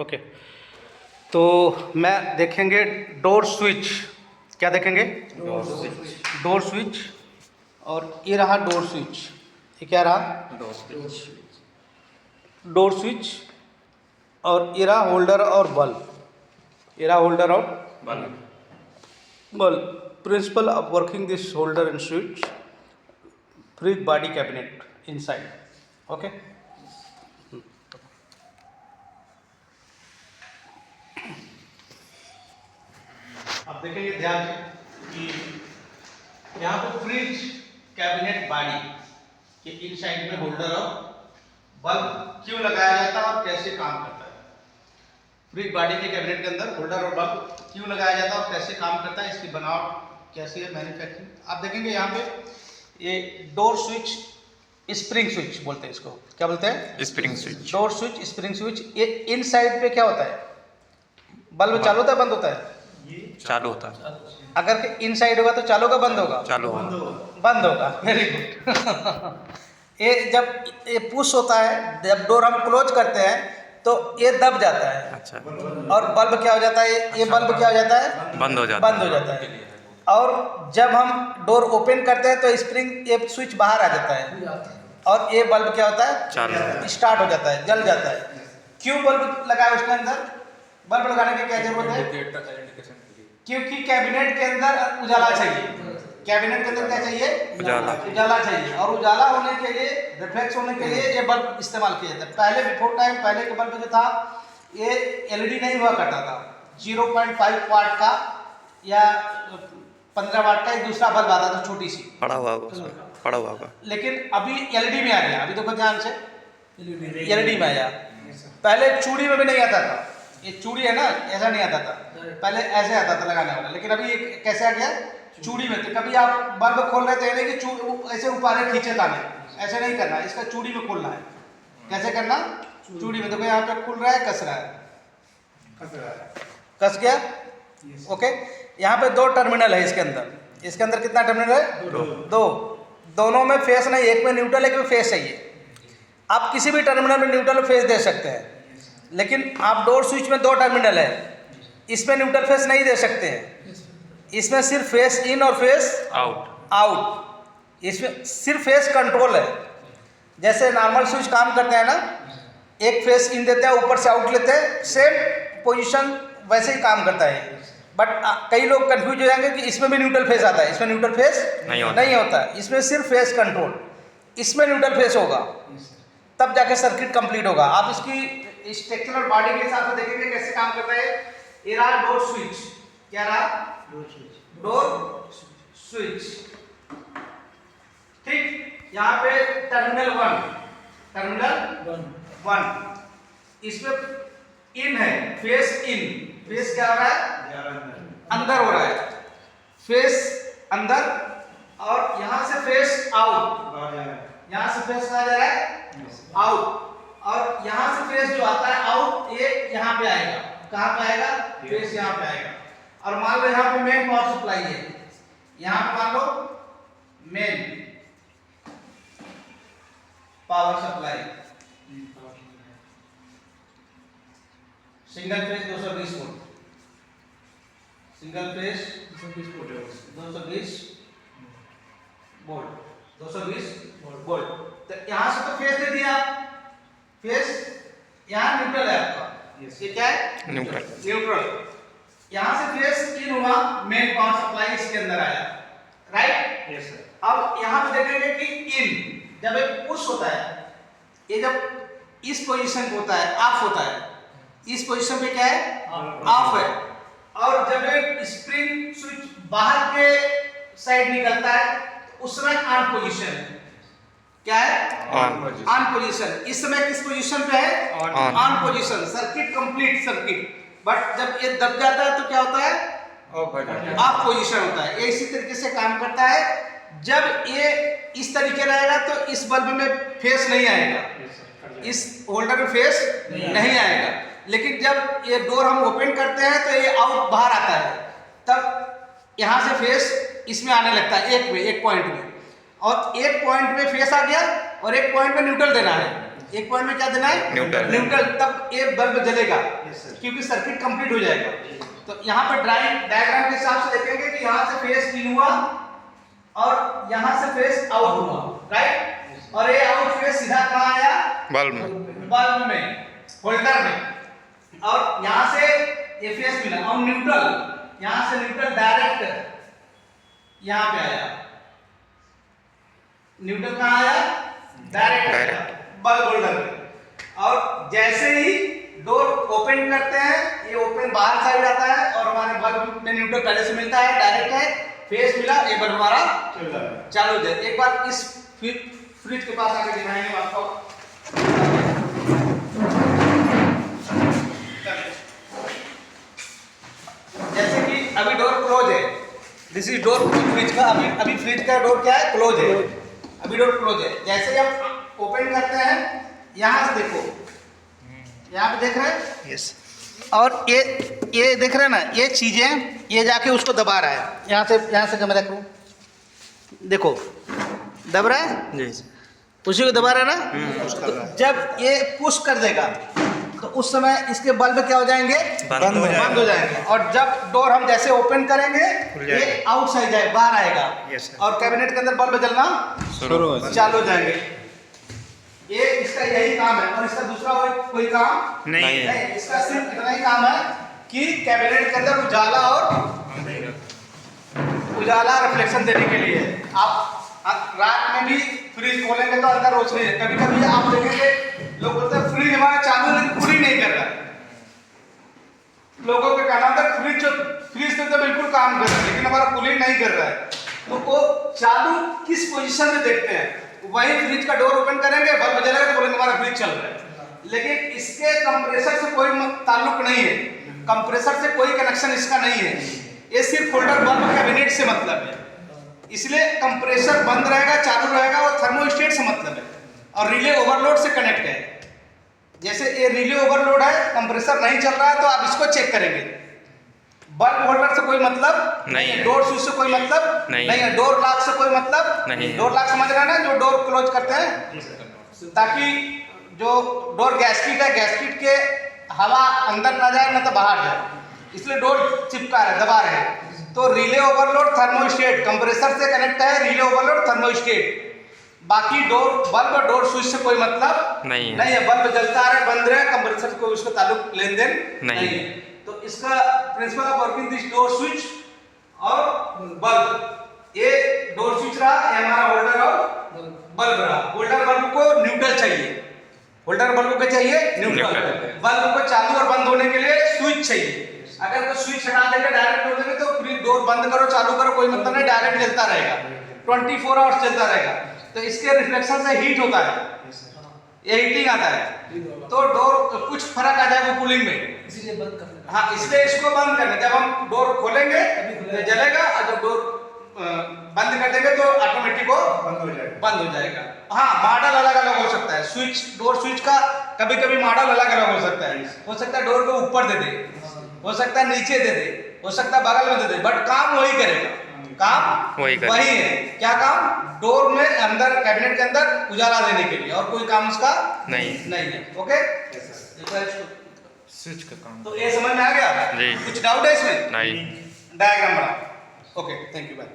Okay. तो मैं देखेंगे डोर स्विच, क्या देखेंगे? Door switch. और ये रहा डोर स्विच, ये क्या रहा? Door switch. और ये रहा होल्डर और बल्ब, ये रहा होल्डर और bulb. Principle of working this holder and switch, fridge body cabinet inside. Okay. अब देखेंगे ध्यान से कि यहाँ पे फ्रिज कैबिनेट बॉडी के इनसाइड में होल्डर और बल्ब क्यों लगाया जाता है और कैसे काम करता है। फ्रिज बॉडी के कैबिनेट के अंदर होल्डर और बल्ब क्यों लगाया जाता है और कैसे काम करता है, इसकी बनावट कैसी है, मैन्युफैक्चरिंग। आप देखेंगे यहाँ पे ये डोर स्विच, स्प्रिंग स्विच बोलते हैं इसको, क्या बोलते हैं? Spring switch. Door switch, spring switch. ये इन साइड पे क्या होता है? बल्ब चालू होता है, बंद होता है? चालू होता है। अगर इन साइड होगा तो चालू होगा, बंद होगा? चालू होगा। बंद होगा। Very good. ये जब ये पुश होता है, जब डोर हम क्लोज करते हैं तो ये दब जाता है। अच्छा। और बल्ब क्या हो जाता है? ये बल्ब क्या हो जाता है? बंद हो जाता है। बंद हो जाता है। और जब हम डोर ओपन करते हैं तो स्प्रिंग, ये स्विच बाहर आ जाता है और ये बल्ब क्या होता है? चालू। स्टार्ट हो जाता है, जल जाता है। क्यों बल्ब लगाया उसके अंदर? बल्ब लगाने की क्या जरूरत है? क्योंकि कैबिनेट के अंदर उजाला चाहिए। कैबिनेट के अंदर क्या चाहिए? उजाला चाहिए। और उजाला होने के लिए, रिफ्लेक्स होने के लिए ये बल्ब इस्तेमाल किया जाता है। पहले बिफोर टाइम, पहले के बल्ब जो था ये एलईडी नहीं हुआ करता था। 0.5 वाट का या 15 वाट का एक दूसरा बल्ब आता था, छोटी सी पड़ा हुआ होगा। लेकिन अभी एलईडी में आ गया। अभी देखो ध्यान से, एलईडी में आया। पहले चूड़ी में भी नहीं आता था। ये चूड़ी है ना, ऐसा नहीं आता था, पहले ऐसे आता था लगाने वाला। लेकिन अभी ये कैसे आ गया? चूड़ी में। तो कभी आप बल्ब खोल रहे थे नहीं कि ऐसे ऊपर खींचे ताने, ऐसे नहीं करना, इसका चूड़ी में खोलना है। कैसे करना? चूड़ी में। देखो यहाँ पे खुल रहा है, कस रहा है, कस गया। ओके। यहाँ पे 2 टर्मिनल है इसके अंदर। इसके अंदर कितना टर्मिनल है? 2। दोनों में फेस नहीं, एक में न्यूट्रल, एक में फेस चाहिए। आप किसी भी टर्मिनल में न्यूट्रल फेस दे सकते हैं, लेकिन आप डोर स्विच में 2 टर्मिनल है, इसमें न्यूट्रल फेस नहीं दे सकते हैं। इसमें सिर्फ फेस इन और फेस आउट। इसमें सिर्फ फेस कंट्रोल है। जैसे नॉर्मल स्विच काम करते हैं ना, एक फेस इन देते हैं, ऊपर से आउट लेते हैं, सेम पोजीशन वैसे ही काम करता है। बट कई लोग कंफ्यूज हो जाएंगे कि इसमें भी न्यूट्रल फेस आता है। इसमें न्यूट्रल फेस नहीं होता। इसमें सिर्फ फेस कंट्रोल, इसमें न्यूट्रल फेस होगा, तब जाके सर्किट कंप्लीट होगा। आप इसकी स्ट्रक्चरल बॉडी के हिसाब से देखेंगे कैसे काम करता है। ये रहा डोर स्विच, क्या रहा? Door switch. ठीक। यहाँ पे टर्मिनल 1, इसमें इन है, फेस इन। फेस क्या हो रहा है? अंदर हो रहा है, फेस अंदर। और यहाँ से फेस आउट, यहाँ से फेस कहाँ जा रहा है? आउट। और यहाँ से फेस जो आता है आउट, ये यहाँ पे आएगा। कहाँ पे आएगा? फेस यहाँ पे आएगा। और मान लो यहाँ पे मेन पावर सप्लाई है, यहाँ पे मान लो main power supply, single phase 220 volt, single phase 220 volt. तो यहाँ से तो फेस दे दिया, फेस यहाँ न्यूट्रल है आपका। ये क्या है? न्यूट्रल। यहाँ से फेस इन हुआ, मेन पावर सप्लाई इसके अंदर आया, राइट? Yes sir. अब यहाँ पे देखेंगे कि इन जब एक पुश होता है, ये जब इस पोजीशन पे होता है, ऑफ होता है। इस पोजीशन पे क्या है? ऑफ है। और जब एक स्प्रिंग स्विच बाहर के साइड निकलता है, उस समय ऑन पोजीशन है। क्या है? On position. इस समय किस पोजीशन पे है? On position. Circuit complete circuit. But जब ये दब जाता है तो क्या होता है? ऑफ पोजीशन होता है। ये इसी तरीके से काम करता है। जब ये इस तरीके रहेगा तो इस बल्ब में फेस नहीं आएगा, इस होल्डर में फेस नहीं आएगा। लेकिन जब ये डोर हम ओपन करते हैं तो ये आउट बाहर आता है, तब यहाँ से फेस इसमें आने लगता है, एक पॉइंट में। और एक पॉइंट में फेस आ गया और एक पॉइंट में न्यूट्रल देना है। एक पॉइंट में क्या देना है, न्यूट्रल। न्यूट्रल, तब ये बल्ब जलेगा क्योंकि सर्किट कंप्लीट हो जाएगा। तो यहाँ पर डायग्राम के हिसाब से देखेंगे कि यहाँ से फेस इन हुआ और यहाँ से फेस आउट हुआ, राइट, और ये आउट फेस सीधा कहाँ आया, बल्ब में, बल्ब में, होल्डर में, और यहाँ से ये फेस मिला और न्यूट्रल, यहाँ से न्यूट्रल डायरेक्ट यहाँ पे आया, न्यूट्रल कहाँ आया, डायरेक्ट बल्ब होल्डर में। और जैसे ही डोर ओपन करते हैं, ये ओपन बाहर साइड आता है और हमारे बल्ब में न्यूट्रल पहले से मिलता है, डायरेक्ट है, फेस मिला, ये बल्ब हमारा चालू हो जाए। एक बार इस फ्रिज के पास आके दिखाएंगे आपको। जैसे कि अभी डोर क्लोज है, दिस इज डोर फ्रिज का, अभी फ्रिज का डोर क्या है, क्लोज है, अभी डोर क्लोज है। जैसे ही हम ओपन करते हैं, यहाँ से देखो, यहाँ पे देख रहे हैं, यस, और ये देख रहे हैं ना, ये चीजें ये जाके उसको दबा रहा है, यहाँ से कैमरा करूँ, देखो दब रहा है, जी, उसी को दबा रहा है ना। तो जब ये पुश कर देगा तो उस समय इसके बल्ब क्या हो जाएंगे, बंद हो जाएंगे। और जब डोर हम जैसे ओपन करेंगे, ये आउटसाइड जाए, बाहर आएगा, और कैबिनेट के अंदर बल्ब जलना चालू हो जाएंगे। ये इसका यही काम है, और इसका दूसरा कोई काम नहीं है। इसका सिर्फ इतना ही काम है कि कैबिनेट के अंदर उजाला रिफ्लेक्शन देने के लिए। आप रात में भी फ्रिज खोलेंगे तो अंदर रोशनी है। कभी कभी आप देखेंगे लोग बोलते हैं फ्रिज हमारा चालू है, कूलिंग नहीं कर रहा है। लोगों के कहना था फ्रिज तो बिल्कुल काम कर रहा है, लेकिन हमारा कूलिंग नहीं कर रहा है। तो वो चालू किस पोजीशन में देखते हैं, वही फ्रिज का डोर ओपन करेंगे, बल्ब जलेगा तो बोलेंगे हमारा फ्रिज चल रहा है। लेकिन इसके कंप्रेसर से कोई ताल्लुक नहीं है, कंप्रेसर से कोई कनेक्शन इसका नहीं है। ये सिर्फ होल्डर बल्ब कैबिनेट से मतलब है, इसलिए कंप्रेसर बंद रहेगा, चालू रहेगा, और थर्मोस्टेट से मतलब है, और रिले ओवरलोड से कनेक्ट है। जैसे ये रिले ओवरलोड है, कंप्रेसर नहीं चल रहा है, तो आप इसको चेक करेंगे। बल्ब होल्डर से कोई मतलब नहीं है, डोर स्विच से कोई मतलब नहीं है, डोर लॉक से कोई मतलब नहीं है। डोर लॉक समझ रहे हैं ना, जो डोर क्लोज करते हैं, ताकि जो डोर गैस्केट है, गैस्केट के हवा अंदर ना जाए ना तो बाहर जाए, इसलिए डोर चिपका है, दबा रहे हैं। तो रिले ओवरलोड थर्मोस्टेट, कंप्रेसर से कनेक्ट है, रिले ओवरलोड थर्मोस्टेट। बाकी डोर स्विच से कोई मतलब नहीं है। बल्ब जलता रहे, बंद रहे, कंप्रेसर से कोई उसका ताल्लुक लेन देन नहीं है। तो इसका principle of working this door switch और बल्ब, ये डोर स्विच रहा, ये हमारा होल्डर और बल्ब रहा। होल्डर बल्ब को न्यूट्रल चाहिए, होल्डर बल्ब को चाहिए न्यूट्रल, बल्ब को चालू और बंद होने के लिए स्विच चाहिए। अगर तो स्विच हटा देंगे, डायरेक्ट हो देंगे, तो फिर डोर बंद करो चालू करो कोई मतलब नहीं, डायरेक्ट चलता रहेगा, 24 आवर्स चलता रहेगा। तो इसके रिफ्लेक्शन से हीट होता है, ये हीटिंग आता है, तो डोर कुछ फर्क आ जाएगा कूलिंग में, इसीलिए बंद करना। हाँ, इसलिए इसको बंद करना। जब हम डोर खोलेंगे तो जलेगा, और जब डोर बंद कर देंगे तो ऑटोमेटिक वो बंद हो जाएगा। हाँ, मॉडल अलग अलग हो सकता है, स्विच डोर स्विच का कभी कभी मॉडल अलग अलग हो सकता है डोर को ऊपर दे दे, हो सकता है नीचे दे दे, हो सकता है बगल में दे दे, बट काम वही करेगा, काम वही है। क्या काम, डोर में अंदर कैबिनेट के अंदर उजाला देने के लिए, और कोई काम उसका नहीं है। ओके, स्विच का काम। तो ये समझ में आ गया? जी। कुछ डाउट है इसमें? नहीं। डायग्राम बना। Okay, thank you, bye.